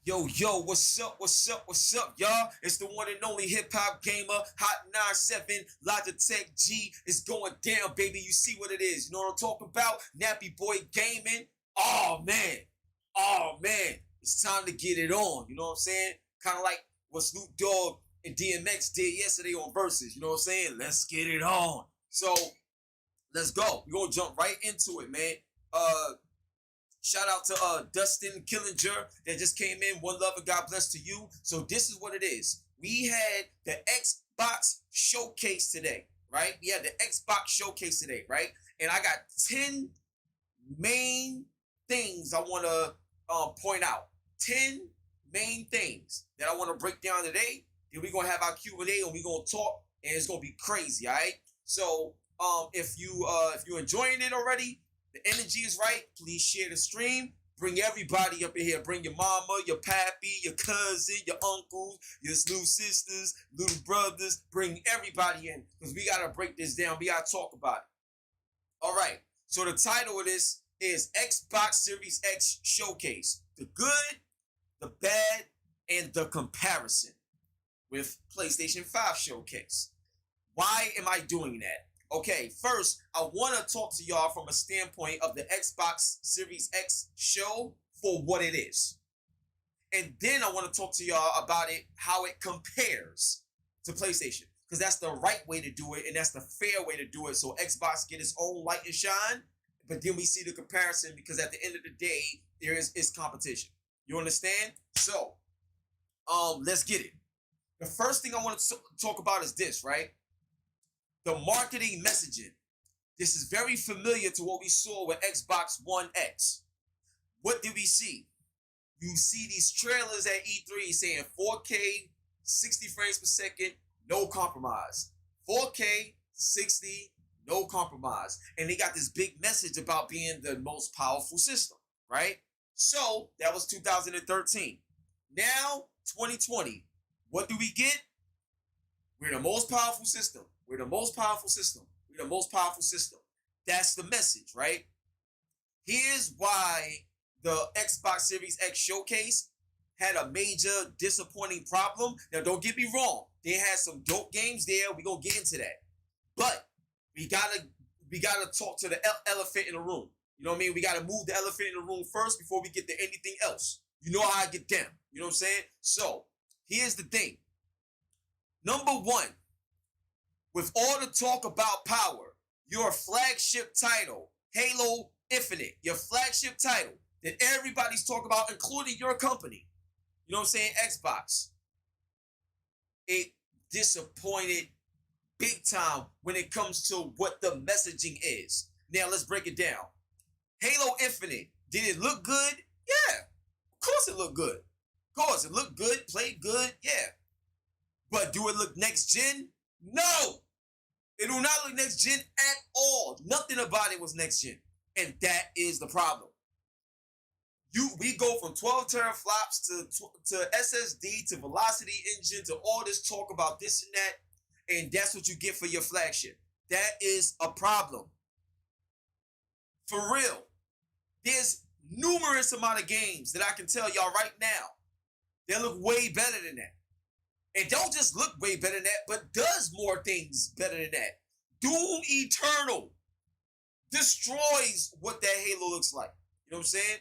Yo, what's up, y'all? It's the one and only HipHopGamer, Hot 97, Logitech G. It's going down, baby. You see what it is. You know what I'm talking about? Nappy Boy Gaming. Oh, man. It's time to get it on. You know what I'm saying? Kind of like what Snoop Dogg and DMX did yesterday on Versus. You know what I'm saying? Let's get it on. So, let's go. We're going to jump right into it, man. Shout out to Dustin Killinger that just came in. One love and God bless to you. So this is what it is. We had the Xbox showcase today, right? We had the Xbox showcase today, right? And I got 10 main things I want to point out. 10 main things that I want to break down today. Then we're going to have our Q&A and we're going to talk, and it's going to be crazy, all right? So if you're enjoying it already, the energy is right, please share the stream. Bring everybody up in here. Bring your mama, your pappy, your cousin, your uncles, your little sisters, little brothers. Bring everybody in because we got to break this down. We got to talk about it. All right. So the title of this is Xbox Series X Showcase. The good, the bad, and the comparison with PlayStation 5 Showcase. Why am I doing that? Okay, first, I want to talk to y'all from a standpoint of the Xbox Series X show for what it is. And then I want to talk to y'all about it, how it compares to PlayStation. Because that's the right way to do it, and that's the fair way to do it, so Xbox get its own light and shine. But then we see the comparison, because at the end of the day, there is competition. You understand? So, let's get it. The first thing I want to talk about is this, right? The marketing messaging. This is very familiar to what we saw with Xbox One X. What did we see? You see these trailers at E3 saying 4K, 60 frames per second, no compromise. 4K, 60, no compromise. And they got this big message about being the most powerful system, right? So that was 2013. Now, 2020. What do we get? We're the most powerful system. We're the most powerful system. We're the most powerful system. That's the message, right? Here's why the Xbox Series X showcase had a major disappointing problem. Now, don't get me wrong. They had some dope games there. We're going to get into that. But we gotta talk to the elephant in the room. You know what I mean? We got to move the elephant in the room first before we get to anything else. You know how I get down. You know what I'm saying? So, here's the thing. Number one, with all the talk about power, your flagship title, Halo Infinite, your flagship title that everybody's talking about, including your company, you know what I'm saying, Xbox, it disappointed big time when it comes to what the messaging is. Now, let's break it down. Halo Infinite, did it look good? Yeah, of course it looked good. Of course, it looked good, played good, yeah. But do it look next gen? No! It do not look next gen at all. Nothing about it was next gen. And that is the problem. We go from 12 teraflops to SSD to velocity engine to all this talk about this and that, and that's what you get for your flagship. That is a problem. For real. There's numerous amount of games that I can tell y'all right now that look way better than that. And don't just look way better than that, but does more things better than that. Doom Eternal destroys what that Halo looks like. You know what I'm saying?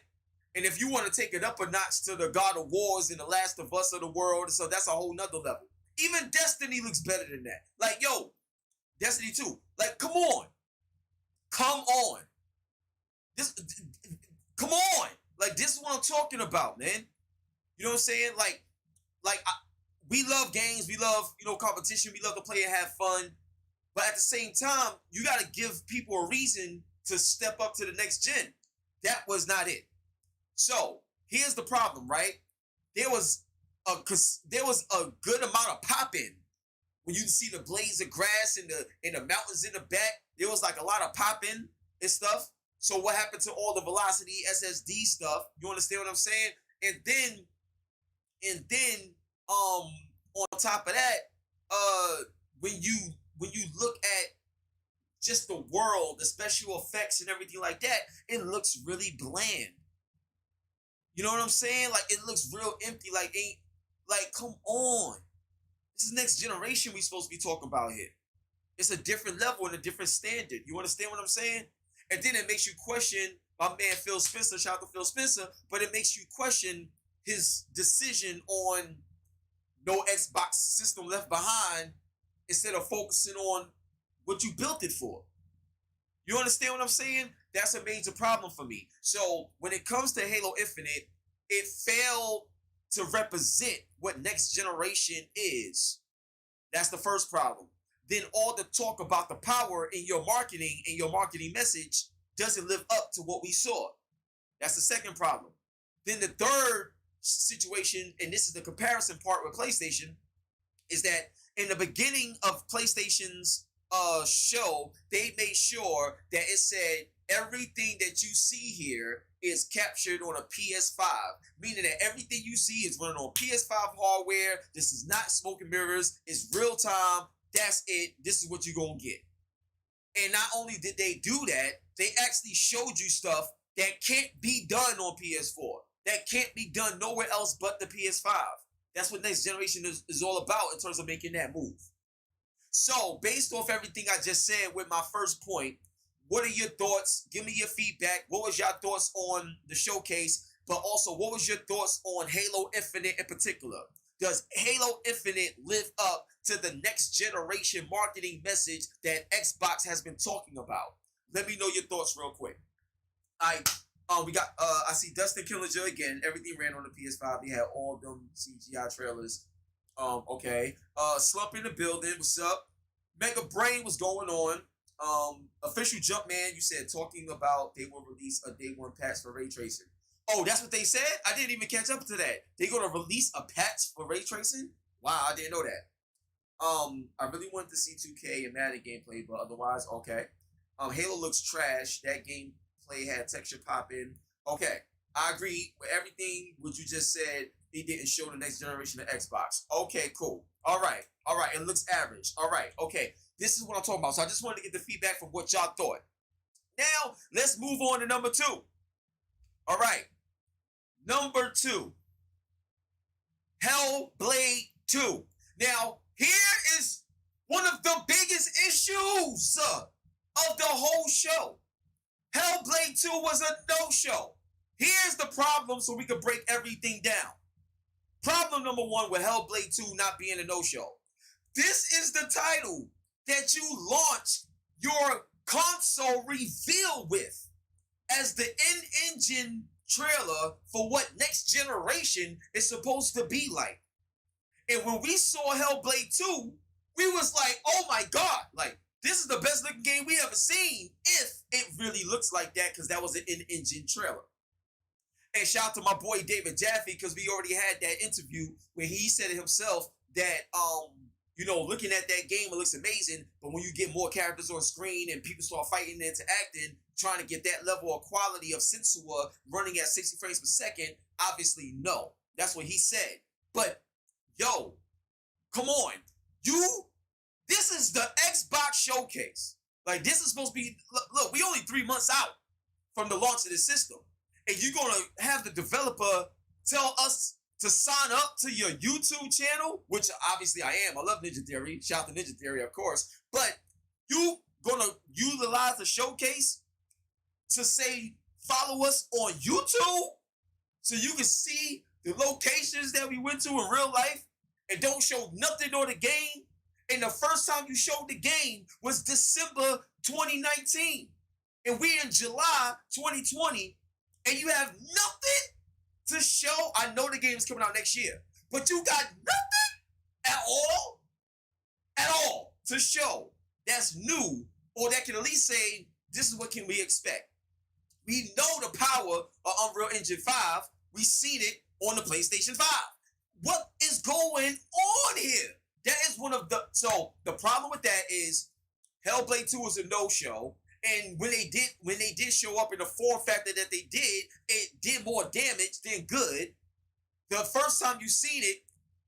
And if you want to take it up a notch to the God of Wars and the Last of Us of the world, so that's a whole nother level. Even Destiny looks better than that. Like, yo, Destiny 2. Like, come on. Come on. Come on. Like, this is what I'm talking about, man. You know what I'm saying? We love games, we love, competition, we love to play and have fun. But at the same time, you got to give people a reason to step up to the next gen. That was not it. So here's the problem, right? There was a good amount of popping when you see the blades of grass and the mountains in the back. There was like a lot of popping and stuff. So what happened to all the velocity SSD stuff? You understand what I'm saying? And then on top of that, when you look at just the world, the special effects and everything like that, it looks really bland. You know what I'm saying? Like it looks real empty. Like ain't like come on. This is next generation we supposed to be talking about here. It's a different level and a different standard. You understand what I'm saying? And then it makes you question my man Phil Spencer, shout out to Phil Spencer, but it makes you question his decision on no Xbox system left behind instead of focusing on what you built it for. You understand what I'm saying? That's a major problem for me. So when it comes to Halo Infinite, it failed to represent what next generation is. That's the first problem. Then all the talk about the power in your marketing and your marketing message doesn't live up to what we saw. That's the second problem. Then the third situation, and this is the comparison part with PlayStation, is that in the beginning of PlayStation's show, they made sure that it said everything that you see here is captured on a PS5, meaning that everything you see is running on PS5 hardware. This is not smoke and mirrors. It's real time. That's it. This is what you're going to get. And not only did they do that, they actually showed you stuff that can't be done on PS4. That can't be done nowhere else but the PS5. That's what next generation is all about in terms of making that move. So, based off everything I just said with my first point, what are your thoughts? Give me your feedback. What was your thoughts on the showcase? But also, what was your thoughts on Halo Infinite in particular? Does Halo Infinite live up to the next generation marketing message that Xbox has been talking about? Let me know your thoughts real quick. We got I see Dustin Killinger again. Everything ran on the PS5. He had all them CGI trailers. Okay. Slump in the building. What's up? Mega Brain was going on. Official Jumpman, you said talking about they will release a day one patch for ray tracing. Oh, that's what they said? I didn't even catch up to that. They're gonna release a patch for ray tracing? Wow, I didn't know that. I really wanted to see 2K and Madden gameplay, but otherwise, okay. Halo looks trash. That gameplay had texture popping. Okay, I agree with everything what you just said. They didn't show the next generation of Xbox. Okay, cool. All right. It looks average. All right. Okay. This is what I'm talking about. So I just wanted to get the feedback from what y'all thought. Now, let's move on to number 2. All right. Number 2. Hellblade 2. Now, here is one of the biggest issues of the whole show. Hellblade 2 was a no-show. Here's the problem so we can break everything down. Problem number 1 with Hellblade 2 not being a no-show. This is the title that you launch your console reveal with as the in-engine trailer for what next generation is supposed to be like. And when we saw Hellblade 2, we was like, oh my God, like this is the best looking game we ever seen if it really looks like that, because that was an in-engine trailer. And shout out to my boy David Jaffe, because we already had that interview where he said it himself that, looking at that game, it looks amazing. But when you get more characters on screen and people start fighting and interacting, trying to get that level of quality of Sensua running at 60 frames per second, obviously no. That's what he said. But, yo, come on. This is the Xbox showcase. Like, this is supposed to be, look, we only 3 months out from the launch of the system. And you're going to have the developer tell us to sign up to your YouTube channel, which obviously I am. I love Ninja Theory. Shout out to Ninja Theory, of course. But you going to utilize the showcase to say, follow us on YouTube so you can see the locations that we went to in real life and don't show nothing on the game. And the first time you showed the game was December 2019. And we in July 2020. And you have nothing to show. I know the game is coming out next year, but you got nothing at all to show that's new, or that can at least say, this is what can we expect. We know the power of Unreal Engine 5. We've seen it on the PlayStation 5. What is going on here? That is one of the, so the problem with that is Hellblade 2 is a no-show. And when they did show up in the form factor that they did, it did more damage than good. The first time you seen it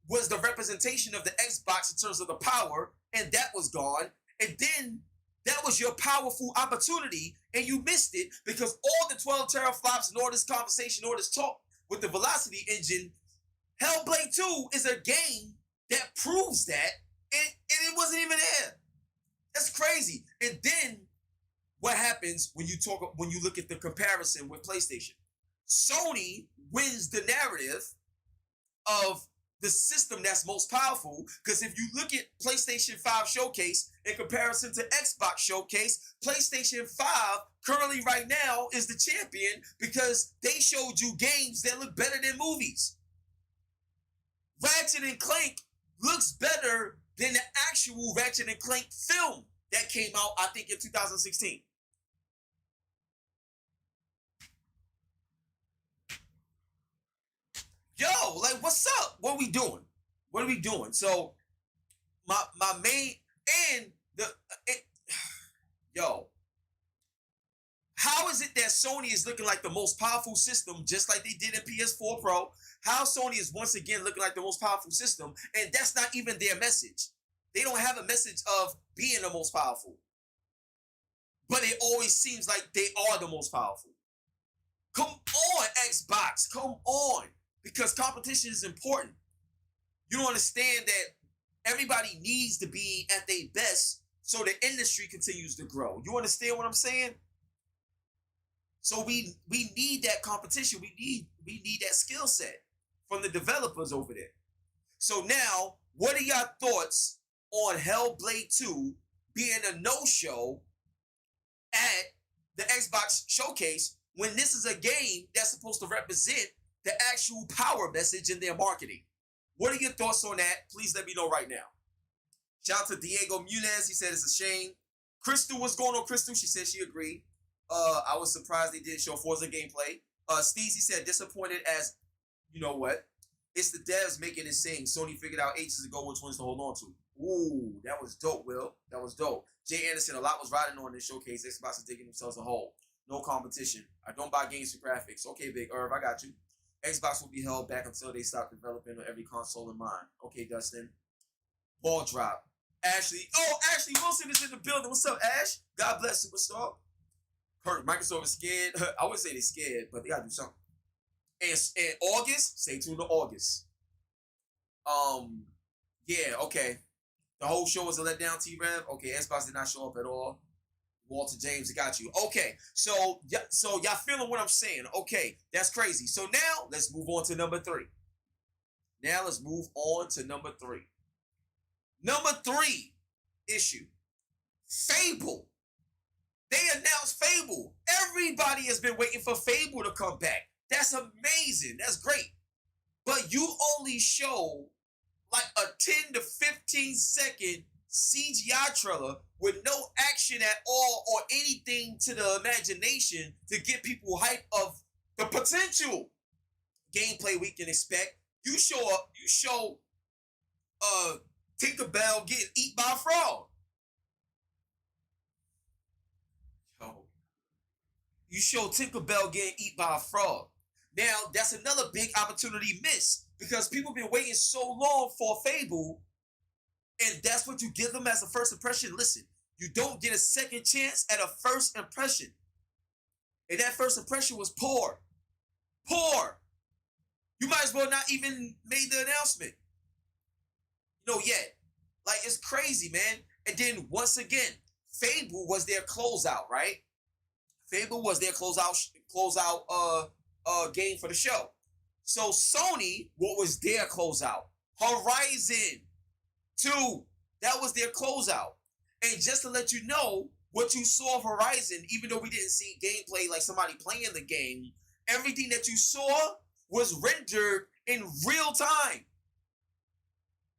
was the representation of the Xbox in terms of the power, and that was gone. And then that was your powerful opportunity, and you missed it because all the 12 teraflops and all this conversation, all this talk with the Velocity engine, Hellblade 2 is a game that proves that, and it wasn't even there. That's crazy. And then what happens when you look at the comparison with PlayStation? Sony wins the narrative of the system that's most powerful, because if you look at PlayStation 5 Showcase in comparison to Xbox Showcase, PlayStation 5 currently right now is the champion because they showed you games that look better than movies. Ratchet and Clank looks better than the actual Ratchet and Clank film that came out, I think, in 2016. Yo, like, what's up? What are we doing? What are we doing? So, my main and yo, how is it that Sony is looking like the most powerful system, just like they did in PS4 Pro? How Sony is once again looking like the most powerful system, and that's not even their message. They don't have a message of being the most powerful, but it always seems like they are the most powerful. Come on, Xbox, come on. Because competition is important. You don't understand that everybody needs to be at their best so the industry continues to grow. You understand what I'm saying? So we need that competition. We need that skill set from the developers over there. So now, what are your thoughts on Hellblade 2 being a no-show at the Xbox Showcase when this is a game that's supposed to represent the actual power message in their marketing? What are your thoughts on that? Please let me know right now. Shout out to Diego Munez. He said it's a shame. Crystal, what's going on, Crystal? She said she agreed. I was surprised they didn't show Forza gameplay. Steezy said disappointed as, you know what? It's the devs making it sing. Sony figured out ages ago which ones to hold on to. Ooh, that was dope, Will. That was dope. Jay Anderson, a lot was riding on this showcase. Xbox is digging themselves a hole. No competition. I don't buy games for graphics. Okay, Big Irv, I got you. Xbox will be held back until they stop developing with every console in mind. Okay, Dustin. Ball drop. Ashley. Oh, Ashley Wilson is in the building. What's up, Ash? God bless, superstar. Kurt, Microsoft is scared. I wouldn't say they're scared, but they got to do something. And August, stay tuned to August. Yeah, okay. The whole show was a letdown, T-Rev. Okay, Xbox did not show up at all. Walter James, I got you. Okay, so y'all feeling what I'm saying? Okay, that's crazy. So now let's move on to number 3. Number 3 issue. Fable. They announced Fable. Everybody has been waiting for Fable to come back. That's amazing. That's great. But you only show like a 10 to 15 second CGI trailer with no action at all or anything to the imagination to get people hype of the potential gameplay we can expect. You show Tinkerbell getting eaten by a frog. Yo. You show Tinkerbell getting eaten by a frog. Now, that's another big opportunity missed because people have been waiting so long for Fable, and that's what you give them as a first impression. Listen, you don't get a second chance at a first impression. And that first impression was poor. Poor. You might as well not even made the announcement. Yet. Like, it's crazy, man. And then, once again, Fable was their closeout, right? Fable was their closeout game for the show. So, Sony, what was their closeout? Horizon 2. That was their closeout. And just to let you know, what you saw of Horizon, even though we didn't see gameplay like somebody playing the game, everything that you saw was rendered in real time.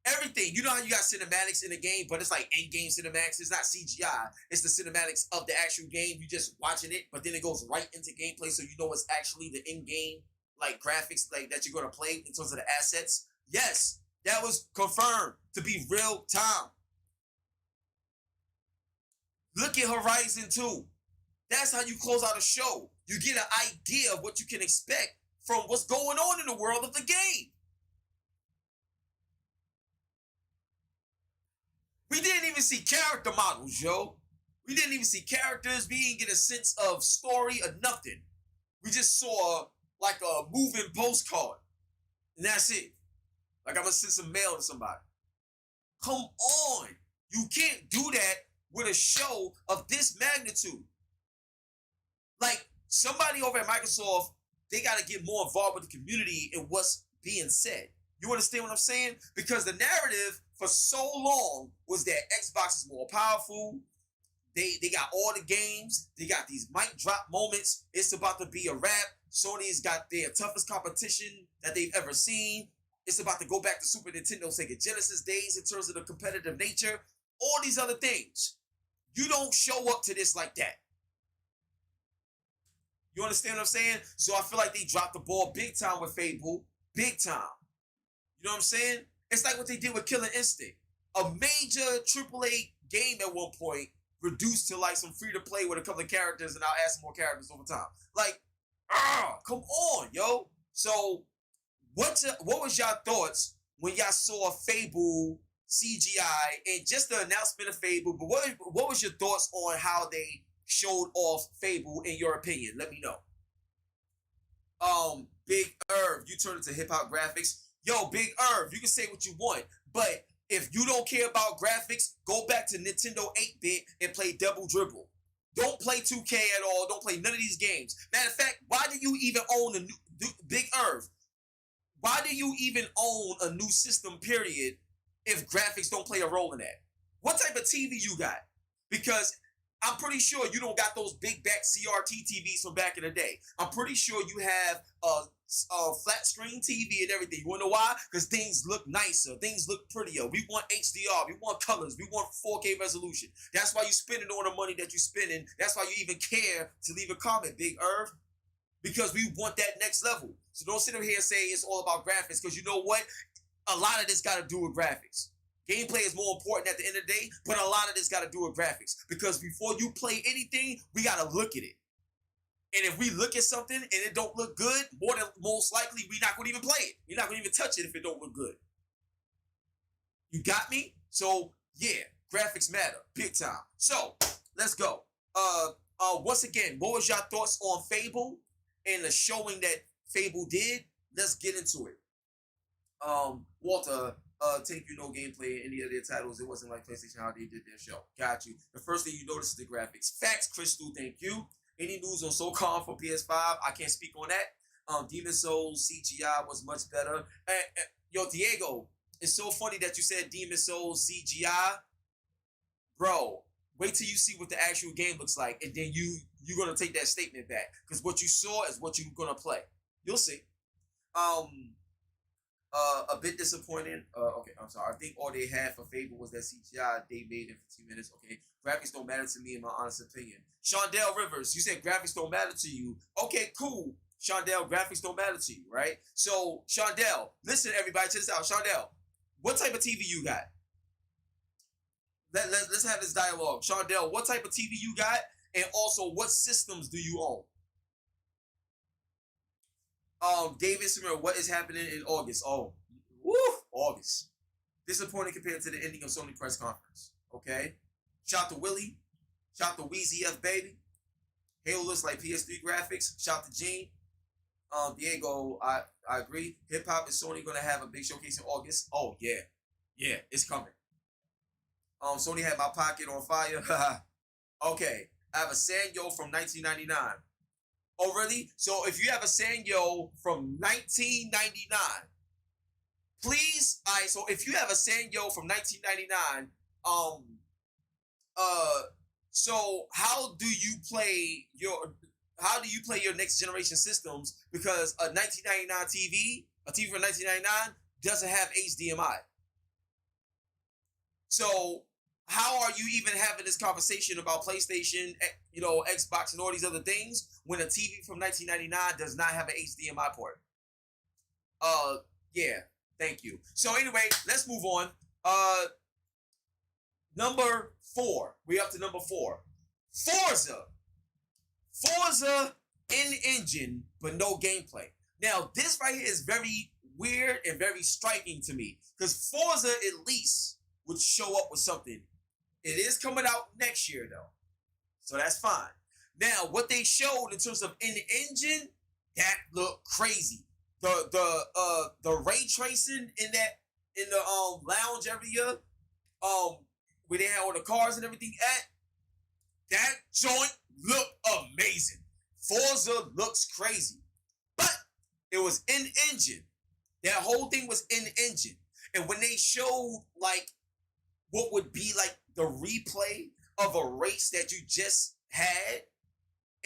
Everything. You know how you got cinematics in the game, but it's like in-game cinematics. It's not CGI. It's the cinematics of the actual game. You just watching it, but then it goes right into gameplay, so you know it's actually the in-game like graphics like that you're gonna play in terms of the assets. Yes, that was confirmed to be real time. Look at Horizon 2. That's how you close out a show. You get an idea of what you can expect from what's going on in the world of the game. We didn't even see character models, yo. We didn't even see characters. We didn't get a sense of story or nothing. We just saw, like a moving postcard, and that's it. Like I'm gonna send some mail to somebody. Come on, you can't do that with a show of this magnitude. Like somebody over at Microsoft, they got to get more involved with the community and what's being said. You understand what I'm saying? Because the narrative for so long was that Xbox is more powerful. They got all the games. They got these mic drop moments. It's about to be a wrap. Sony's got their toughest competition that they've ever seen. It's about to go back to Super Nintendo, Sega Genesis days in terms of the competitive nature. All these other things. You don't show up to this like that. You understand what I'm saying? So I feel like they dropped the ball big time with Fable. Big time. You know what I'm saying? It's like what they did with Killer Instinct. A major AAA game at one point reduced to like some free-to-play with a couple of characters, and I'll add some more characters over time. Like, come on, yo. So what was y'all thoughts when y'all saw Fable CGI and just the announcement of Fable? But what was your thoughts on how they showed off Fable in your opinion? Let me know. Big Irv, you turned into hip hop graphics. Yo, Big Irv, you can say what you want, but if you don't care about graphics, go back to Nintendo 8-bit and play Double Dribble. Don't play 2K at all. Don't play none of these games. Matter of fact, why do you even own a new Big Irv? Why do you even own a new system, period, if graphics don't play a role in that? What type of TV you got? Because I'm pretty sure you don't got those big back CRT TVs from back in the day. I'm pretty sure you have a flat screen TV and everything. You want to know why? Because things look nicer. Things look prettier. We want HDR. We want colors. We want 4K resolution. That's why you spending all the money that you're spending. That's why you even care to leave a comment, Big Irv. Because we want that next level. So don't sit over here and say it's all about graphics, because you know what? A lot of this got to do with graphics. Gameplay is more important at the end of the day, but a lot of this got to do with graphics. Because before you play anything, we got to look at it. And if we look at something and it don't look good, most likely we're not going to even play it. We're not going to even touch it if it don't look good. You got me? So, yeah, graphics matter. Big time. So, let's go. Once again, what was your thoughts on Fable and the showing that Fable did? Let's get into it. Walter, take you no gameplay in any of their titles. It wasn't like PlayStation how they did their show. Got you. The first thing you notice is the graphics. Facts, Crystal, thank you. Any news on SOCOM for PS5? I can't speak on that. Demon Souls CGI was much better. Yo, Diego, it's so funny that you said Demon Souls CGI. Bro, wait till you see what the actual game looks like, and then you're gonna take that statement back. Because what you saw is what you're gonna play. You'll see. A bit disappointing. Okay, I'm sorry. I think all they had for Fable was that CGI they made in 15 minutes. Okay, graphics don't matter to me, in my honest opinion. Shondell Rivers, you said graphics don't matter to you. Okay, cool. Shondell, graphics don't matter to you, right? So, Shondell, listen, everybody, check this out. Shondell, what type of TV you got? Let's have this dialogue. Shondell, what type of TV you got? And also, what systems do you own? David Smith, what is happening in August? Oh, woo, August. Disappointing compared to the ending of Sony press conference. Okay. Shout to Willie. Shout to Weezy F Baby. Halo looks like PS3 graphics. Shout to Gene. Diego, I agree. Hip hop is Sony gonna have a big showcase in August. Oh yeah. Yeah, it's coming. Sony had my pocket on fire. Okay. I have a Sanyo from 1999. Oh, really? So if you have a Sanyo from 1999, please, all right, so if you have a Sanyo from 1999, so how do you play your next generation systems? Because a 1999 TV, a TV from 1999 doesn't have HDMI. So how are you even having this conversation about PlayStation, Xbox, and all these other things when a TV from 1999 does not have an HDMI port? Yeah, thank you. So anyway, let's move on. Number 4. We're up to number 4. Forza in-engine, but no gameplay. Now, this right here is very weird and very striking to me, because Forza at least would show up with something. It is coming out next year, though. So that's fine. Now, what they showed in terms of in-engine That looked crazy. The ray tracing in the lounge area, where they had all the cars and everything at, that joint looked amazing. Forza looks crazy. But it was in engine. That whole thing was in engine. And when they showed like what would be like the replay of a race that you just had,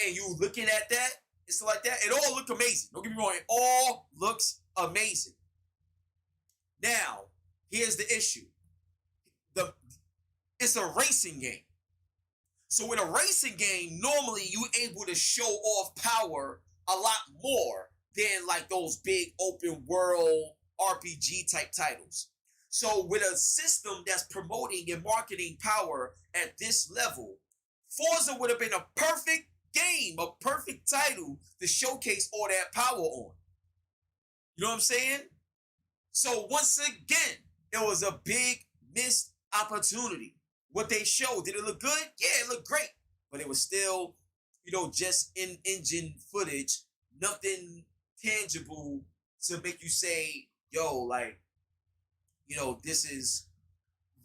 and you looking at that, it's like that, it all looked amazing. Don't get me wrong, it all looks amazing. Now, here's the issue. It's a racing game. So in a racing game, normally you're able to show off power a lot more than like those big open world RPG type titles. So with a system that's promoting and marketing power at this level, Forza would have been a perfect game, a perfect title to showcase all that power on. You know what I'm saying? So once again, it was a big missed opportunity. What they showed, did it look good? Yeah, it looked great. But it was still, just in-engine footage, nothing tangible to make you say, yo, like, this is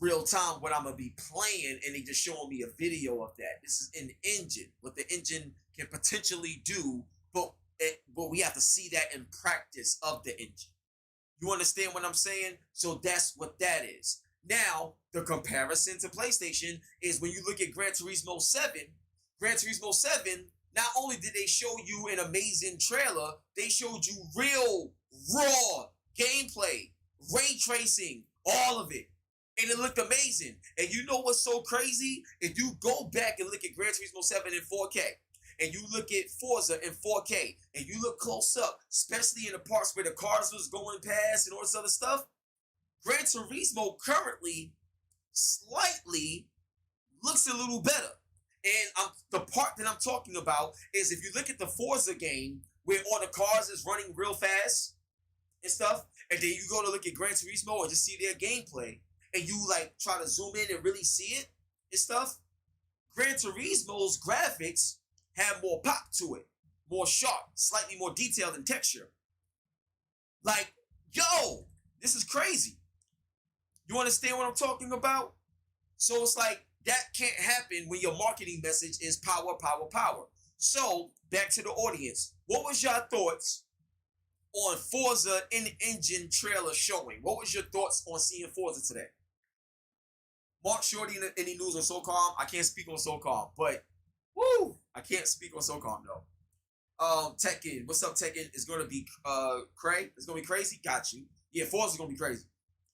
real time what I'm going to be playing, and they just showing me a video of that. This is in engine, what the engine can potentially do, but we have to see that in practice of the engine. You understand what I'm saying? So that's what that is. Now, the comparison to PlayStation is when you look at Gran Turismo 7, not only did they show you an amazing trailer, they showed you real, raw gameplay, ray tracing, all of it. And it looked amazing. And you know what's so crazy? If you go back and look at Gran Turismo 7 in 4K, and you look at Forza in 4K, and you look close up, especially in the parts where the cars was going past and all this other stuff, Gran Turismo currently slightly looks a little better. And the part that I'm talking about is if you look at the Forza game where all the cars is running real fast and stuff, and then you go to look at Gran Turismo and just see their gameplay, and you like try to zoom in and really see it and stuff, Gran Turismo's graphics have more pop to it, more sharp, slightly more detailed in texture. Like, yo, this is crazy. You understand what I'm talking about? So it's like, that can't happen when your marketing message is power, power, power. So, back to the audience. What was your thoughts on Forza in-engine trailer showing? What was your thoughts on seeing Forza today? Mark Shorty, any news on SoCom? I can't speak on SoCom, but I can't speak on SoCom though. Tekken, what's up, Tekken? It's gonna be cray. It's gonna be crazy. Got you. Yeah, Forza's gonna be crazy.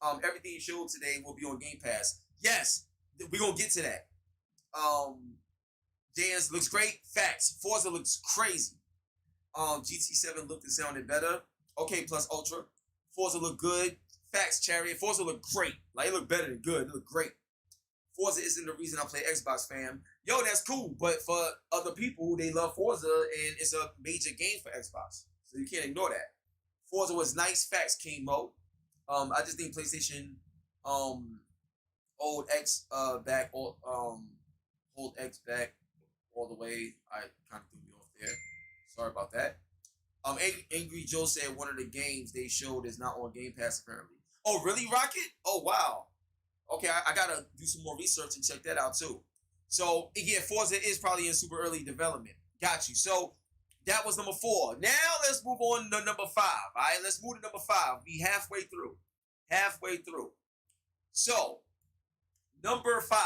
Everything you showed today will be on Game Pass. Yes, we're gonna get to that. Dance looks great. Facts. Forza looks crazy. GT7 looked and sounded better. Okay, plus Ultra. Forza looked good. Facts, Chariot. Forza looked great. Like, it looked better than good. It looked great. Forza isn't the reason I play Xbox, fam. Yo, that's cool. But for other people, they love Forza, and it's a major game for Xbox. So you can't ignore that. Forza was nice. Facts, King Mo. I just think PlayStation hold X back or hold X back all the way. I kind of threw me off there. Sorry about that. Angry Joe said one of the games they showed is not on Game Pass apparently. Oh, really, Rocket? Oh, wow. Okay, I gotta do some more research and check that out too. So yeah, Forza is probably in super early development. Got you. So that was number 4. Now let's move on to number 5. All right, let's move to number 5. We halfway through. So number 5,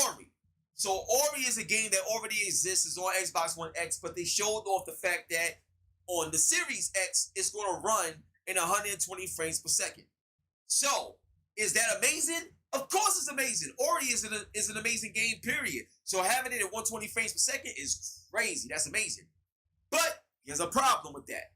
Ori. So Ori is a game that already exists. It's on Xbox One X, but they showed off the fact that on the Series X, it's going to run in 120 frames per second. So is that amazing? Of course it's amazing. Ori is an amazing game, period. So having it at 120 frames per second is crazy. That's amazing. But there's a problem with that.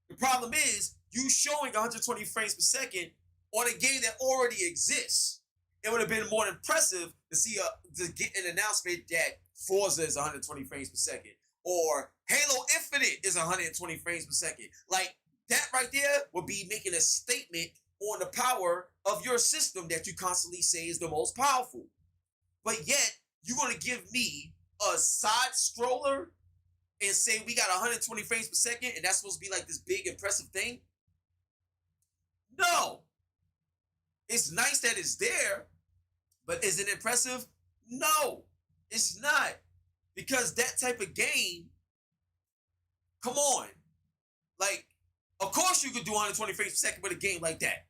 The problem is you showing 120 frames per second on a game that already exists. It would have been more impressive to get an announcement that Forza is 120 frames per second, or Halo Infinite is 120 frames per second. Like, that right there would be making a statement on the power of your system that you constantly say is the most powerful. But yet, you're going to give me a side scroller and say we got 120 frames per second and that's supposed to be like this big impressive thing? No. It's nice that it's there, but is it impressive? No, it's not. Because that type of game, come on. Like, of course you could do 120 frames per second with a game like that.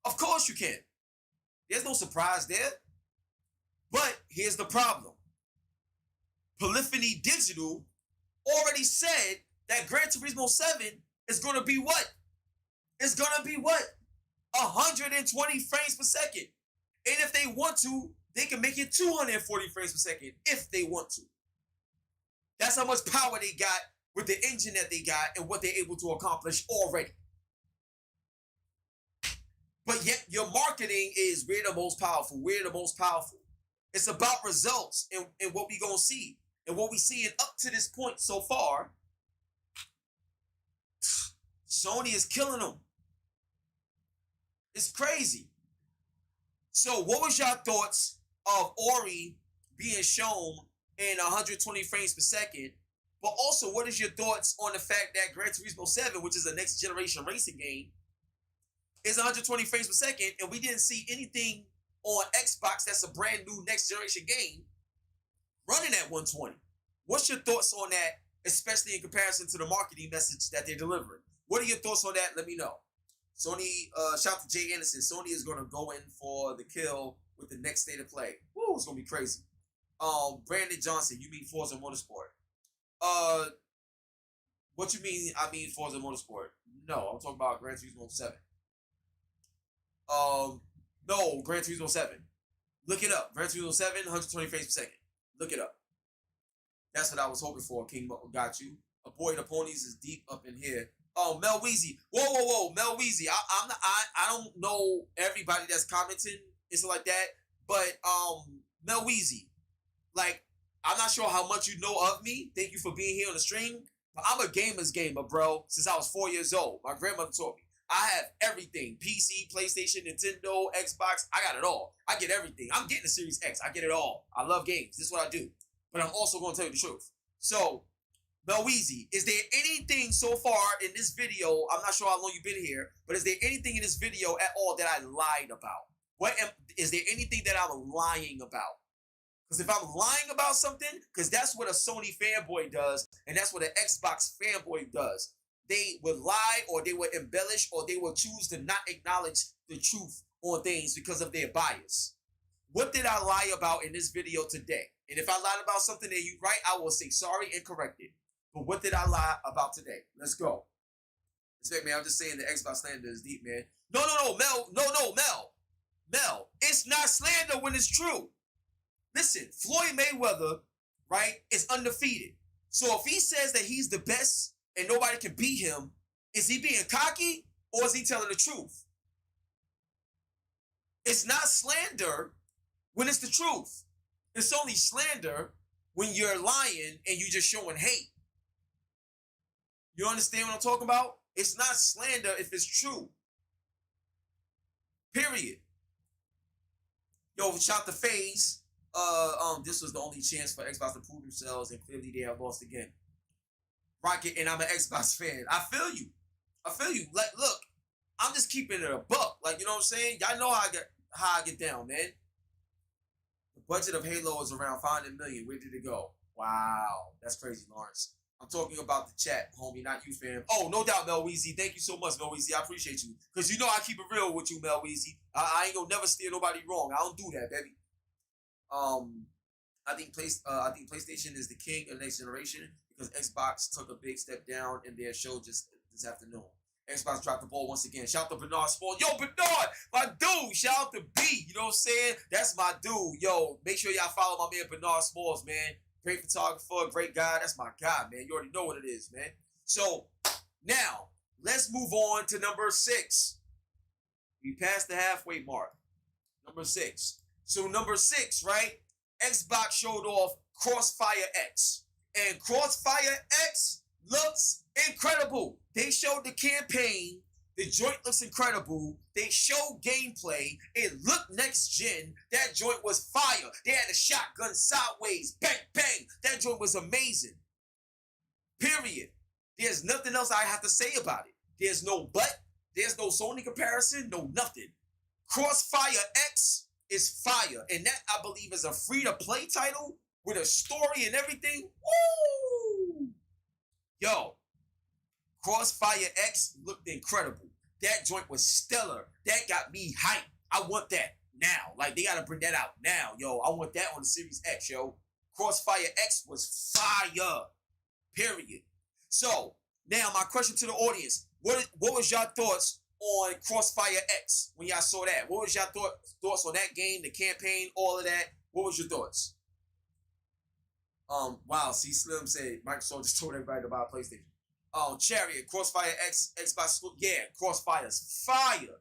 Of course you can. There's no surprise there. But here's the problem. Polyphony Digital already said that Gran Turismo 7 is going to be what? It's going to be what? 120 frames per second. And if they want to, they can make it 240 frames per second if they want to. That's how much power they got with the engine that they got and what they're able to accomplish already. But yet your marketing is we're the most powerful. We're the most powerful. It's about results and what we going to see. And what we seeing up to this point so far, Sony is killing them. It's crazy. So what was your thoughts of Ori being shown in 120 frames per second? But also, what is your thoughts on the fact that Gran Turismo 7, which is a next generation racing game, is 120 frames per second, and we didn't see anything on Xbox that's a brand new next generation game running at 120. What's your thoughts on that, especially in comparison to the marketing message that they're delivering? What are your thoughts on that? Let me know. Sony, shout out to Jay Anderson. Sony is going to go in for the kill with the next state of play. Woo, it's going to be crazy. Brandon Johnson, you mean Forza Motorsport? What you mean I mean Forza Motorsport? No, I'm talking about Gran Turismo 7. No, Gran Turismo 7. Look it up. Gran Turismo 7, 120 frames per second. Look it up. That's what I was hoping for, King got you. A boy the ponies is deep up in here. Oh, Mel Weezy. Whoa. Mel Weezy. I don't know everybody that's commenting and stuff like that, but Mel Weezy. Like, I'm not sure how much you know of me. Thank you for being here on the stream. But I'm a gamer, bro, since I was 4 years old. My grandmother taught me. I have everything. PC, PlayStation, Nintendo, Xbox. I got it all. I get everything. I'm getting the Series X. I get it all. I love games. This is what I do. But I'm also going to tell you the truth. So, Melweezy, is there anything so far in this video, I'm not sure how long you've been here, but is there anything in this video at all that I lied about? Is there anything that I'm lying about? Because if I'm lying about something, because that's what a Sony fanboy does, and that's what an Xbox fanboy does. They would lie, or they would embellish, or they would choose to not acknowledge the truth on things because of their bias. What did I lie about in this video today? And if I lied about something that you right, I will say sorry and correct it. But what did I lie about today? Let's go. Respect, man. I'm just saying the Xbox slander is deep, man. No, Mel. It's not slander when it's true. Listen, Floyd Mayweather, right, is undefeated. So if he says that he's the best and nobody can beat him, is he being cocky or is he telling the truth? It's not slander when it's the truth. It's only slander when you're lying and you're just showing hate. You understand what I'm talking about? It's not slander if it's true. Period. Yo, shout to FaZe. This was the only chance for Xbox to prove themselves, and clearly they have lost again. Rocket, and I'm an Xbox fan. I feel you. Like, look, I'm just keeping it a buck. Like, you know what I'm saying? Y'all know how I get down, man. The budget of Halo is around 500 million. Where did it go? Wow, that's crazy, Lawrence. I'm talking about the chat, homie, not you, fam. Oh, no doubt, Mel Weezy. Thank you so much, Mel Weezy. I appreciate you. Because you know I keep it real with you, Mel Weezy. I ain't gonna never steer nobody wrong. I don't do that, baby. I think PlayStation is the king of next generation because Xbox took a big step down in their show just this afternoon. Xbox dropped the ball once again. Shout out to Bernard Sport. Yo, Bernard, my dude. Shout out to B. You know what I'm saying? That's my dude. Yo, make sure y'all follow my man Bernard Sports, man. Great photographer, great guy. That's my guy, man. You already know what it is, man. So, now, let's move on to number 6. We passed the halfway mark. Number 6. So, number 6, right? Xbox showed off Crossfire X. And Crossfire X looks incredible. They showed the campaign. The joint looks incredible. They showed gameplay. It looked next gen. That joint was fire. They had a shotgun sideways. Bang, bang. That joint was amazing. Period. There's nothing else I have to say about it. There's no but. There's no Sony comparison. No nothing. Crossfire X is fire. And that, I believe, is a free-to-play title with a story and everything. Woo! Yo, Crossfire X looked incredible. That joint was stellar. That got me hyped. I want that now. Like, they got to bring that out now. Yo, I want that on the Series X, yo. Crossfire X was fire. Period. So, now my question to the audience. What was your thoughts on Crossfire X when y'all saw that? What was your thoughts on that game, the campaign, all of that? What was your thoughts? Wow, see, Slim said Microsoft just told everybody to buy a PlayStation. Chariot, Crossfire X, Xbox, yeah, Crossfire's fire.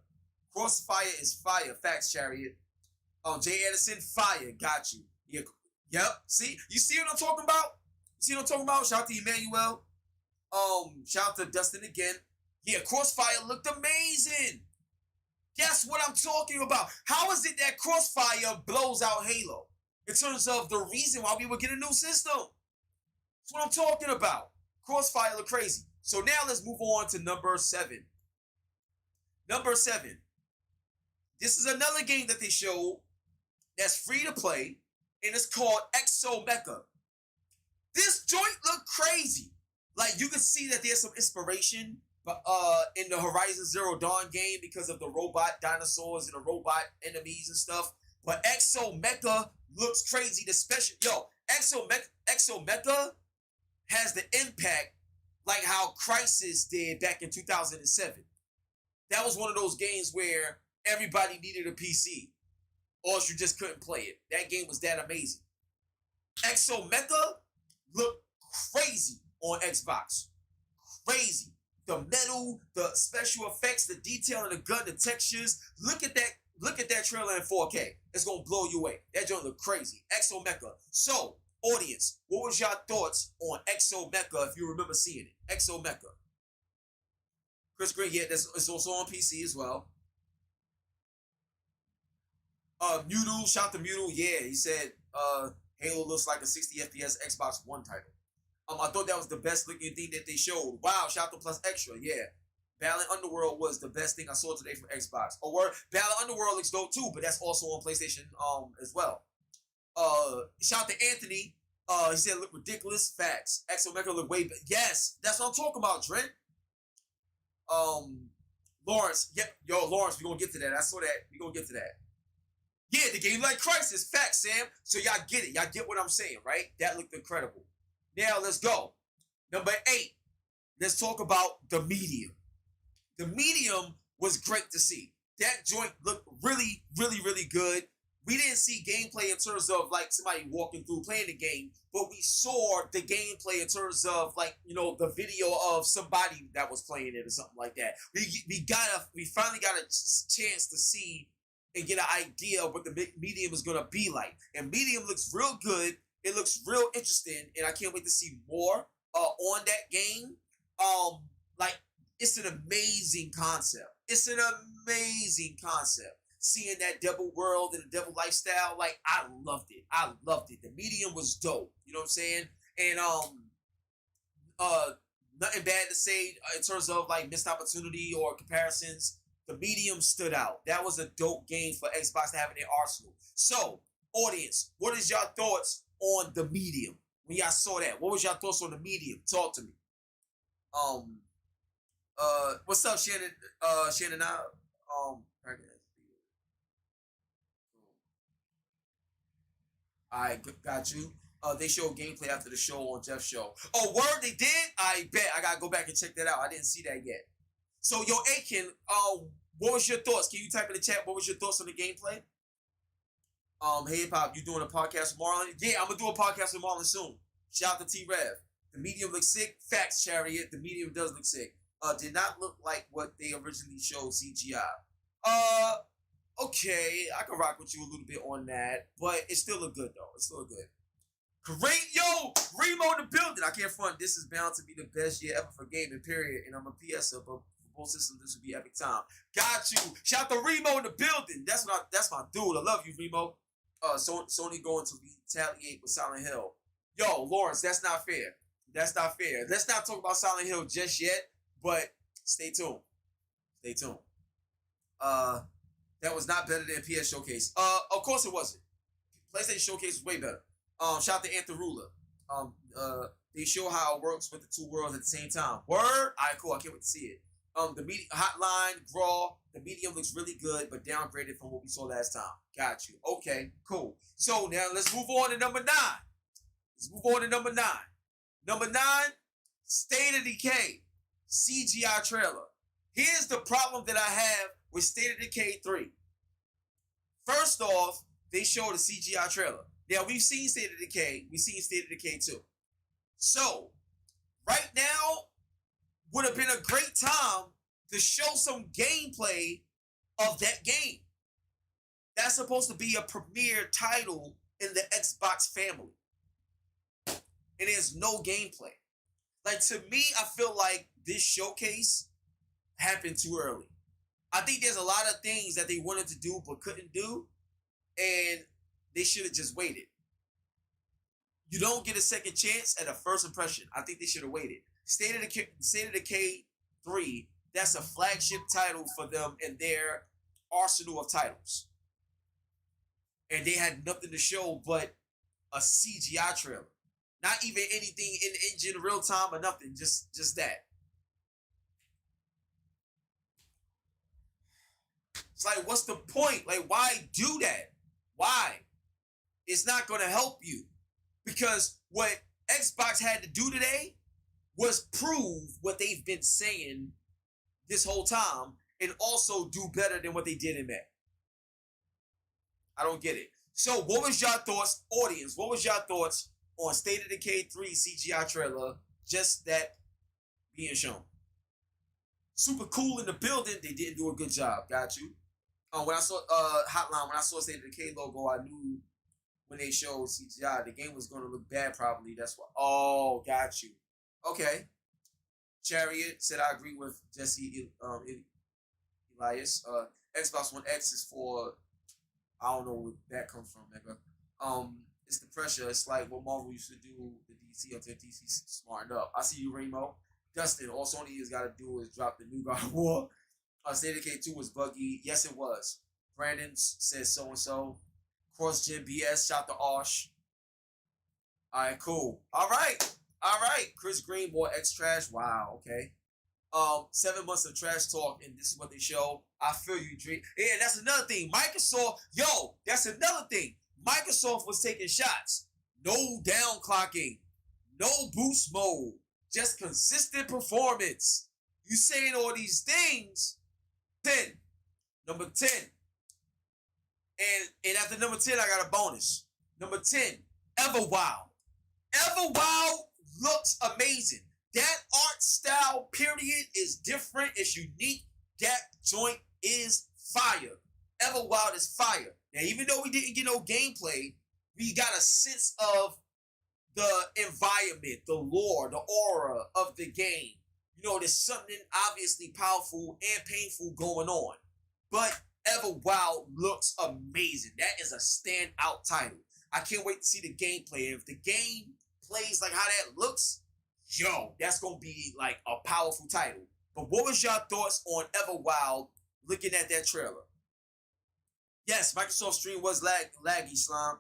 Crossfire is fire. Facts, Chariot. Jay Anderson, fire. Got you. Yeah, yep. See? You see what I'm talking about? You see what I'm talking about? Shout out to Emmanuel. Shout out to Dustin again. Yeah, Crossfire looked amazing. That's what I'm talking about. How is it that Crossfire blows out Halo? In terms of the reason why we would get a new system. That's what I'm talking about. Crossfire look crazy. So now let's move on to number 7. Number 7. This is another game that they showed that's free to play, and it's called ExoMecha. This joint looked crazy. Like, you can see that there's some inspiration in the Horizon Zero Dawn game because of the robot dinosaurs and the robot enemies and stuff. But ExoMecha looks crazy. The special, ExoMecha has the impact like how Crysis did back in 2007. That was one of those games where everybody needed a PC, or else you just couldn't play it. That game was that amazing. ExoMecha looked crazy on Xbox. Crazy. The metal, the special effects, the detail in the gun, the textures. Look at that trailer in 4K. It's gonna blow you away. That joint look crazy. ExoMecha. So, audience, what was your thoughts on ExoMecha if you remember seeing it? ExoMecha. Chris Green, yeah, it's also on PC as well. Mewdle, shout out to Mewdle, yeah, he said Halo looks like a 60 FPS Xbox One title. I thought that was the best looking thing that they showed. Wow, shout out to Plus Extra, yeah. Battle Underworld was the best thing I saw today from Xbox. Oh, word, Battle Underworld looks dope too, but that's also on PlayStation as well. Shout out to Anthony. He said look ridiculous. Facts. ExoMecha look way better. Yes, that's what I'm talking about, Trent. Lawrence, yeah, yo, Lawrence, we're gonna get to that. I saw that. We're gonna get to that. Yeah, the game like Crysis. Facts, Sam. So y'all get it. Y'all get what I'm saying, right? That looked incredible. Now let's go. Number 8. Let's talk about the Medium. The Medium was great to see. That joint looked really, really, really good. We didn't see gameplay in terms of like somebody walking through playing the game, but we saw the gameplay in terms of like, you know, the video of somebody that was playing it or something like that. We finally got a chance to see and get an idea of what the Medium is gonna be like. And Medium looks real good. It looks real interesting, and I can't wait to see more on that game. Like, it's an amazing concept. It's an amazing concept. Seeing that devil world and the devil lifestyle, like, I loved it. I loved it. The Medium was dope. You know what I'm saying? And nothing bad to say in terms of like missed opportunity or comparisons. The Medium stood out. That was a dope game for Xbox to have in their arsenal. So, audience, what is your thoughts on the Medium when y'all saw that? What was your thoughts on the Medium? Talk to me. What's up, Shannon? Shannon, I got you. They showed gameplay after the show on Jeff's show. Oh, word, they did? I bet. I gotta go back and check that out. I didn't see that yet. So, yo, Aiken, what was your thoughts? Can you type in the chat? What was your thoughts on the gameplay? Hey, Pop, you doing a podcast with Marlon? Yeah, I'm gonna do a podcast with Marlon soon. Shout out to T-Rev. The Medium looks sick. Facts, Chariot. The Medium does look sick. Did not look like what they originally showed CGI. Okay, I can rock with you a little bit on that, but it still look good though. It still look good. Great, yo, Remo in the building. I can't front. This is bound to be the best year ever for gaming, period. And I'm a PS, but for both systems, this will be epic time. Got you. Shout out to Remo in the building. That's my dude. I love you, Remo. Sony going to retaliate with Silent Hill. Yo, Lawrence, that's not fair. That's not fair. Let's not talk about Silent Hill just yet, but stay tuned. Stay tuned. That was not better than PS Showcase. Of course it wasn't. PlayStation Showcase was way better. Shout out to Antharula. They show how it works with the two worlds at the same time. Word? Alright, cool. I can't wait to see it. The Hotline, Graw, the medium looks really good, but downgraded from what we saw last time. Got you. Okay, cool. So now let's move on to number 9. Number 9, State of Decay, CGI trailer. Here's the problem that I have with State of Decay 3. First off, they showed a CGI trailer. Now, we've seen State of Decay. We've seen State of Decay 2. So, right now would have been a great time to show some gameplay of that game. That's supposed to be a premier title in the Xbox family. And there's no gameplay. Like, to me, I feel like this showcase happened too early. I think there's a lot of things that they wanted to do but couldn't do, and they should have just waited. You don't get a second chance at a first impression. I think they should have waited. State of Decay 3, that's a flagship title for them in their arsenal of titles. And they had nothing to show but a CGI trailer. Not even anything in engine real time or nothing. Just that. It's like, what's the point? Like, why do that? Why? It's not going to help you. Because what Xbox had to do today was prove what they've been saying this whole time and also do better than what they did in May. I don't get it. So what was your thoughts, audience? What was your thoughts on State of Decay 3 CGI trailer? Just that being shown. Super cool in the building. They didn't do a good job. Got you. When I saw Hotline, when I saw State of Decay logo, I knew when they showed CGI, the game was going to look bad probably. That's why. Oh, got you. Okay. Chariot said I agree with Jesse Elias. Xbox One X is for, I don't know where that comes from, nigga. It's the pressure. It's like what Marvel used to do to DC until DC smartened up. I see you, Remo. Dustin, all Sony has got to do is drop the new God of War. State of Decay 2 was buggy. Yes, it was. Brandon says so-and-so. Cross Gen BS. Shout to Osh. All right, cool. All right. Chris Green, more X trash. Wow, okay. 7 months of trash talk, and this is what they show. I feel you, Drake. Yeah, that's another thing. Microsoft, that's another thing. Microsoft was taking shots. No downclocking. No boost mode. Just consistent performance. You saying all these things. 10. Number 10. And after number 10, I got a bonus. Number 10, Everwild. Everwild looks amazing. That art style, period, is different. It's unique. That joint is fire. Everwild is fire. Now, even though we didn't get no gameplay, we got a sense of the environment, the lore, the aura of the game. You know, there's something obviously powerful and painful going on. But Everwild looks amazing. That is a standout title. I can't wait to see the gameplay. And if the game plays like how that looks, that's going to be like a powerful title. But what was your thoughts on Everwild looking at that trailer? Yes, Microsoft Stream was laggy, Slime.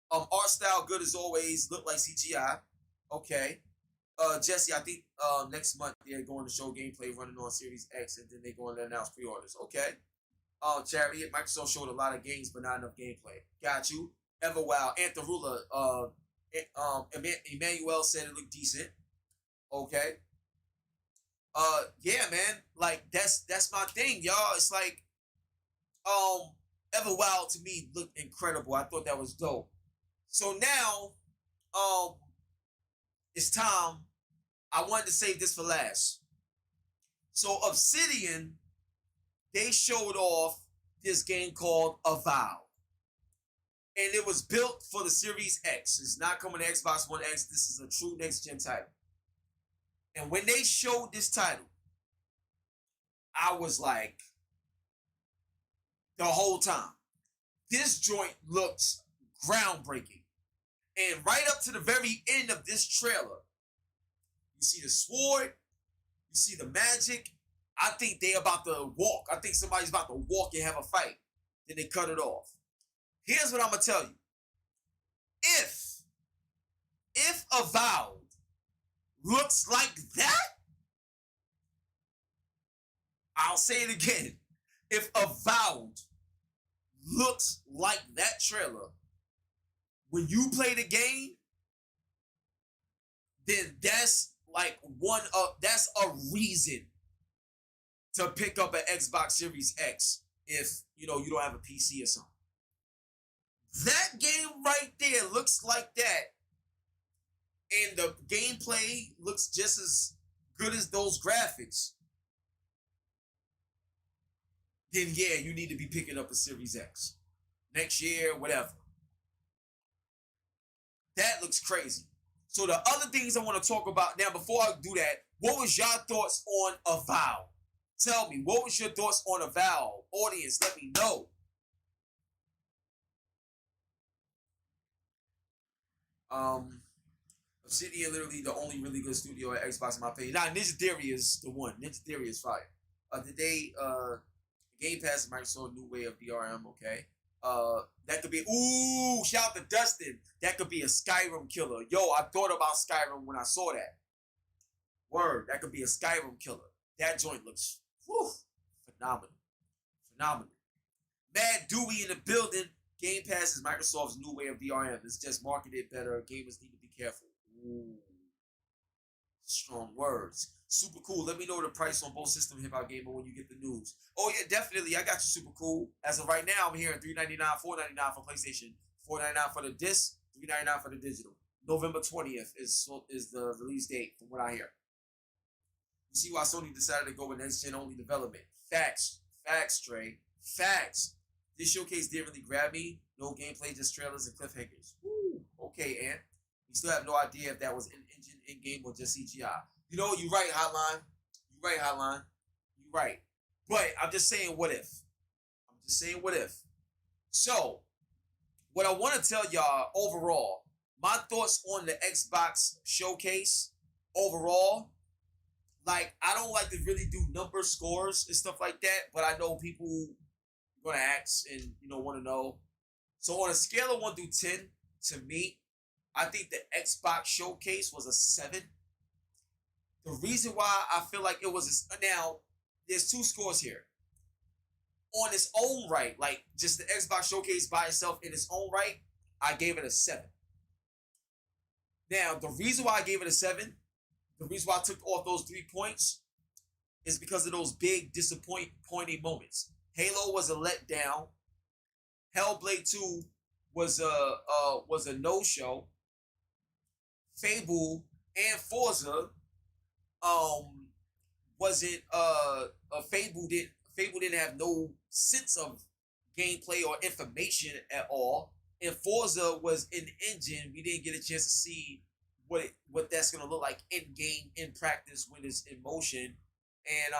Art style good as always. Looked like CGI. Okay. Jesse, I think next month they're going to show gameplay running on Series X, and then they're going to announce pre-orders. Okay. Chariot, Microsoft showed a lot of games, but not enough gameplay. Got you. Everwild, Antharula, Emmanuel said it looked decent. Okay. Yeah, man. Like that's my thing, y'all. It's like, Everwild to me looked incredible. I thought that was dope. So now, it's time. I wanted to save this for last. So Obsidian, they showed off this game called Avowed. And it was built for the Series X. It's not coming to Xbox One X. This is a true next-gen title. And when they showed this title, I was like, the whole time, this joint looks groundbreaking. And right up to the very end of this trailer, You see the sword. You see the magic. I think they about to walk. I think somebody's about to walk and have a fight. Then they cut it off. Here's what I'm gonna tell you. If Avowed looks like that, I'll say it again. If Avowed looks like that trailer, when you play the game, then that's like that's a reason to pick up an Xbox Series X if you don't have a PC or something. That game right there looks like that, and the gameplay looks just as good as those graphics. Then yeah, you need to be picking up a Series X next year, whatever. That looks crazy. So the other things I want to talk about now, before I do that, what was your thoughts on Avowed? Tell me, what was your thoughts on Avowed? Audience, let me know. Obsidian, literally the only really good studio at Xbox in my opinion. Nah, Ninja Theory is the one. Ninja Theory is fire. Today, Game Pass is Microsoft new way of DRM, okay? That could be, ooh, shout out to Dustin. That could be a Skyrim killer. Yo, I thought about Skyrim when I saw that. Word, that could be a Skyrim killer. That joint looks, whew, phenomenal. Phenomenal. Mad Dewey in the building. Game Pass is Microsoft's new way of DRM. It's just marketed better. Gamers need to be careful. Ooh. Strong words. Super cool. Let me know the price on both system HipHopGamer when you get the news. Oh yeah, definitely. I got you, super cool. As of right now, I'm hearing $399, $499 for PlayStation, $499 for the disc, $399 for the digital. November 20th is the release date, from what I hear. You see why Sony decided to go with next gen only development. Facts, Trey. Facts. This showcase didn't really grab me. No gameplay, just trailers and cliffhangers. Woo. Okay, Ant. We still have no idea if that was in-engine, in-game, or just CGI. You know, you're right, Hotline. You're right. But I'm just saying, what if? So, what I want to tell y'all overall, my thoughts on the Xbox showcase overall, like, I don't like to really do number scores and stuff like that, but I know people are going to ask and, want to know. So, on a scale of 1 through 10, to me, I think the Xbox showcase was a 7. The reason why I feel like it was now, there's 2 scores here. On its own right, like just the Xbox showcase by itself in its own right, I gave it a 7. Now, the reason why I gave it a 7, the reason why I took off those 3 points is because of those big disappointing moments. Halo was a letdown. Hellblade 2 was a no-show. Fable and Forza wasn't Fable didn't have no sense of gameplay or information at all. And Forza was in engine. We didn't get a chance to see what that's gonna look like in game, in practice, when it's in motion. And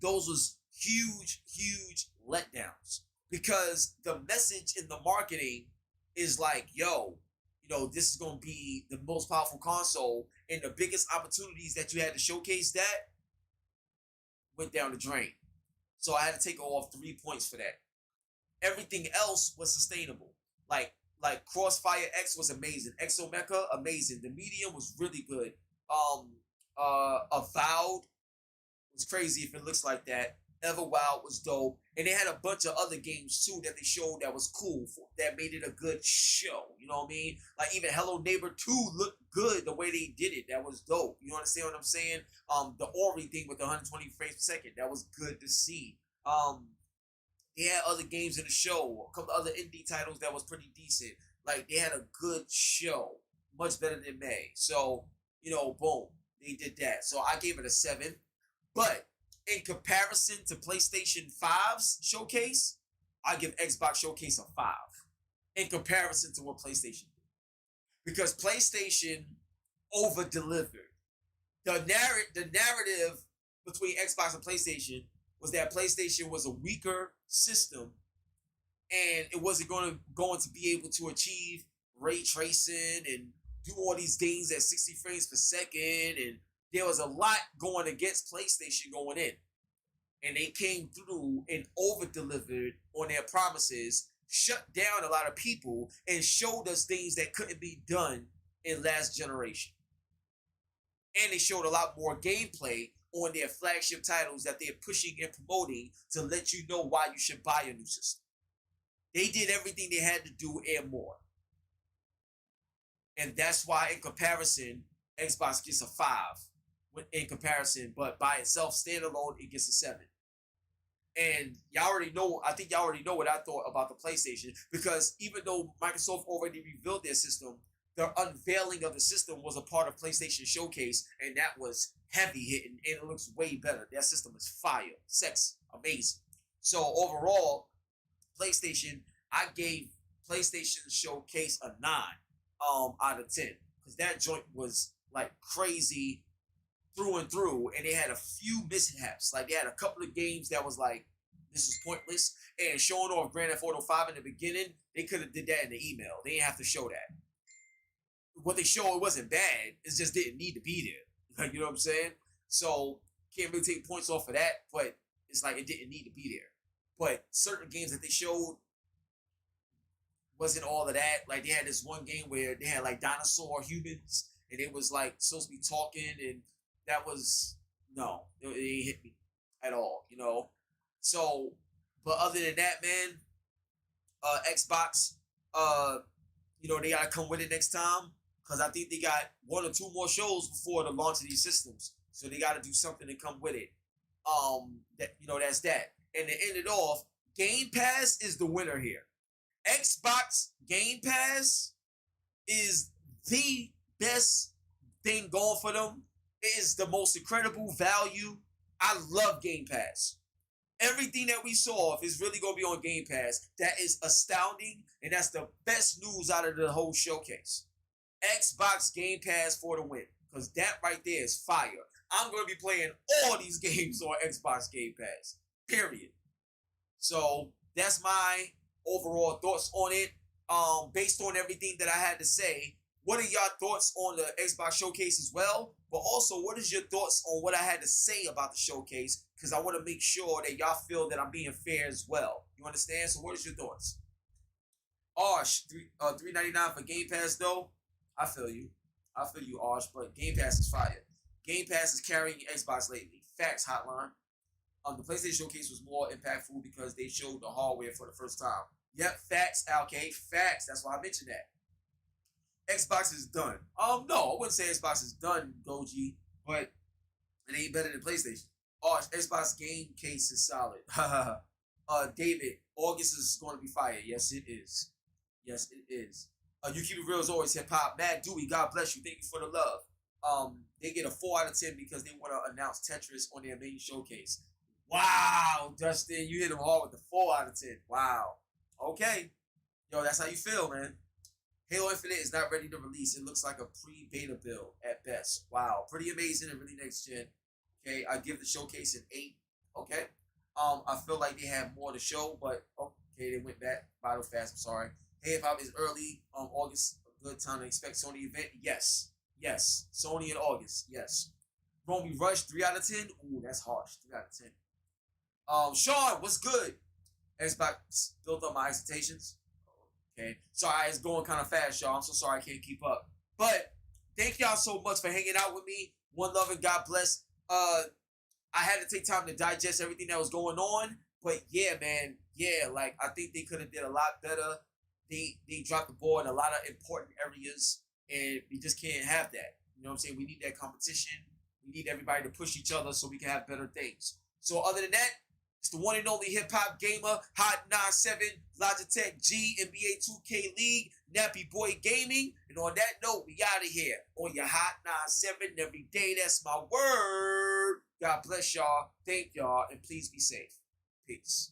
those was huge letdowns, because the message in the marketing is like, yo, this is going to be the most powerful console, and the biggest opportunities that you had to showcase that went down the drain. So I had to take off 3 points for that. Everything else was sustainable. Like Crossfire X was amazing. ExoMecha, amazing. The Medium was really good. Avowed was crazy if it looks like that. Everwild was dope. And they had a bunch of other games too that they showed that was cool, that made it a good show. You know what I mean? Like even Hello Neighbor 2 looked good the way they did it. That was dope. You understand what I'm saying? The Ori thing with the 120 frames per second, that was good to see. They had other games in the show, a couple other indie titles that was pretty decent. Like they had a good show, much better than May. So, boom, they did that. So I gave it a 7. But in comparison to PlayStation 5's showcase, I give Xbox showcase a 5. In comparison to what PlayStation did, because PlayStation over-delivered. The narrative between Xbox and PlayStation was that PlayStation was a weaker system, and it wasn't going to be able to achieve ray tracing and do all these things at 60 frames per second, and there was a lot going against PlayStation going in. And they came through and over-delivered on their promises, shut down a lot of people, and showed us things that couldn't be done in last generation. And they showed a lot more gameplay on their flagship titles that they're pushing and promoting to let you know why you should buy a new system. They did everything they had to do and more. And that's why, in comparison, Xbox gets a 5 in comparison, but by itself, standalone, it gets a 7. And y'all already know, I think y'all already know what I thought about the PlayStation, because even though Microsoft already revealed their system, the unveiling of the system was a part of PlayStation Showcase, and that was heavy hitting, and it looks way better. That system is fire, sexy, amazing. So overall, PlayStation, I gave PlayStation Showcase a 9 out of 10, because that joint was like crazy through and through, and they had a few mishaps. Like, they had a couple of games that was like, this is pointless, and showing off Grand Theft Auto 5 in the beginning, they could have did that in the email. They didn't have to show that. What they showed wasn't bad, it just didn't need to be there. Like, you know what I'm saying? So, can't really take points off of that, but it's like it didn't need to be there. But certain games that they showed wasn't all of that. Like, they had this one game where they had like dinosaur humans, and it was like supposed to be talking, and that was, no, it ain't hit me at all, you know? So, but other than that, man, Xbox, you know, they gotta come with it next time, because I think they got 1 or 2 more shows before the launch of these systems. So they gotta do something to come with it. That, you know, that's that. And to end it off, Game Pass is the winner here. Xbox Game Pass is the best thing going for them. It is the most incredible value. I love Game Pass. Everything that we saw is really going to be on Game Pass. That is astounding, and that's the best news out of the whole showcase. Xbox Game Pass for the win, because that right there is fire. I'm going to be playing all these games on Xbox Game Pass, period. So that's my overall thoughts on it. Based on everything that I had to say, what are y'all thoughts on the Xbox Showcase as well? But also, what is your thoughts on what I had to say about the showcase? Because I want to make sure that y'all feel that I'm being fair as well. You understand? So what is your thoughts? Arsh, $3.99 for Game Pass though. I feel you, Arsh. But Game Pass is fire. Game Pass is carrying Xbox lately. Facts, Hotline. The PlayStation Showcase was more impactful because they showed the hardware for the first time. Yep, facts, okay, facts. That's why I mentioned that. Xbox is done. No, I wouldn't say Xbox is done, Goji, but it ain't better than PlayStation. Xbox game case is solid. David, August is going to be fire. Yes, it is. Yes, it is. You keep it real as always, hip hop. Mad Dewey, God bless you. Thank you for the love. They get a 4 out of 10 because they want to announce Tetris on their main showcase. Wow, Dustin, you hit them hard with the 4 out of 10. Wow. Okay. Yo, that's how you feel, man. Halo Infinite is not ready to release. It looks like a pre-beta build at best. Wow. Pretty amazing and really next gen. Okay, I give the showcase an 8. Okay. I feel like they have more to show, but okay, they went back. Battle fast, I'm sorry. Hey, if I was early, August, a good time to expect Sony event? Yes. Yes. Sony in August. Yes. Romy Rush, 3 out of 10? Ooh, that's harsh. 3 out of 10. Sean, what's good? Xbox built up my expectations. Okay. Sorry, it's going kind of fast, y'all. I'm so sorry I can't keep up. But thank y'all so much for hanging out with me. One love and God bless. I had to take time to digest everything that was going on. But yeah, man. Yeah, like I think they could have did a lot better. They dropped the ball in a lot of important areas, and we just can't have that. You know what I'm saying? We need that competition. We need everybody to push each other so we can have better things. So other than that, it's the one and only hip-hop-gamer, Hot 97, Logitech G, NBA 2K League, Nappy Boy Gaming. And on that note, we out of here. On your Hot 97 every day, that's my word. God bless y'all. Thank y'all. And please be safe. Peace.